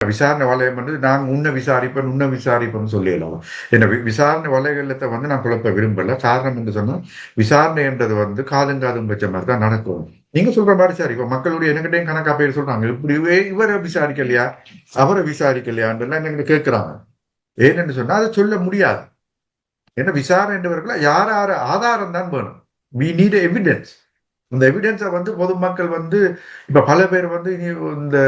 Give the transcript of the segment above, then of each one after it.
விசாரணை வளையம் வந்து நாங்கள் உன்ன விசாரிப்போம்னு சொல்லிடலாம். என்ன விசாரணை வலைகளத்தை வந்து நான் குழப்ப விரும்பல. காரணம் என்று சொன்னா விசாரணை என்றது வந்து காதும் காதும் வச்ச மாதிரி தான் நடக்கும். நீங்க சொல்ற மாதிரி சரி, இப்ப மக்களுடைய என்கிட்டையும் கணக்கா பேர் சொல்றாங்க, இப்படிவே இவரை விசாரிக்கலையா அவரை விசாரிக்கலையான்னு என்கிட்ட கேட்கிறாங்க. ஏன்னு சொன்னா அதை சொல்ல முடியாது. ஏன்னா விசாரணை என்றவர்கள் யார் யார் ஆதாரம் தான் வேணும். We need evidence. இந்த எவிடன்ஸை வந்து பொதுமக்கள் வந்து இப்ப பல பேர் வந்து இனி இந்த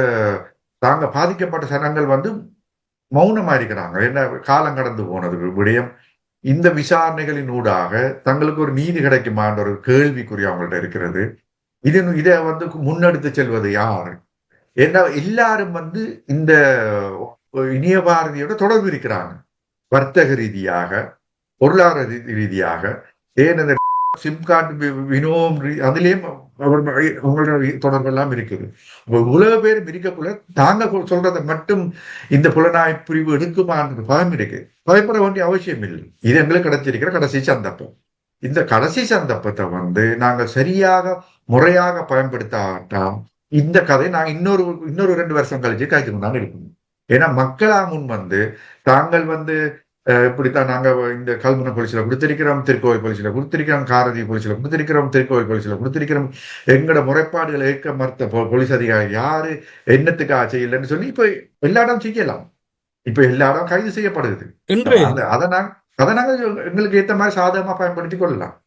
தாங்க பாதிக்கப்பட்ட சனங்கள் வந்து மௌனமா இருக்கிறாங்க. என்ன காலம் கடந்து போனது விடயம். இந்த விசாரணைகளின் ஊடாக தங்களுக்கு ஒரு நீதி கிடைக்குமான்ற ஒரு கேள்விக்குறி அவங்கள்ட்ட இருக்கிறது. இதை வந்து முன்னெடுத்து செல்வது யார்? ஏன்னா எல்லாரும் வந்து இந்த இனிய பாரதியோட தொடர்பு இருக்கிறாங்க. வர்த்தக ரீதியாக, பொருளாதார ரீதியாக, ஏன் அந்த சிம் கார்டு வினோம் அதுலயும் அவங்களோட தொடர்பு எல்லாம் இருக்குது. உலக பேர் இருக்கக்குள்ள தாங்க சொல்றதை மட்டும் இந்த புலனாய் பிரிவு எடுக்குமான்னு பயம் இருக்கு. பயப்பட வேண்டிய அவசியம் இல்லை. இது எங்களுக்கு கிடைச்சிருக்கிற கடைசி சந்தர்ப்பம். இந்த கடைசி சந்தர்ப்பத்தை வந்து நாங்கள் சரியாக முறையாக பயன்படுத்தாட்டாம் இந்த கதை நாங்கள் இன்னொரு 2 வருஷம் கழிச்சு காய்ச்சி தான் இருக்கணும். ஏன்னா மக்களா முன் வந்து தாங்கள் வந்து இப்படித்தான் நாங்க இந்த கல்முனை போலீஸ்ல கொடுத்திருக்கிறோம், திருக்கோவில் போலீஸ்ல கொடுத்திருக்கிறோம், காரதி போலீஸ்ல கொடுத்திருக்கிறோம், திருக்கோவில் போலீஸ்ல கொடுத்திருக்கிறோம், எங்களோட முறைப்பாடுகளை ஏற்க மறுத்த போலீஸ் அதிகாரி யாரு என்னத்துக்காக செய்யலன்னு சொல்லி இப்ப எல்லா இடம் செய்யலாம். இப்ப எல்லா இடம் கைது செய்யப்படுது. அதை நாங்க எங்களுக்கு ஏற்ற மாதிரி சாதகமா பயன்படுத்திக் கொள்ளலாம்.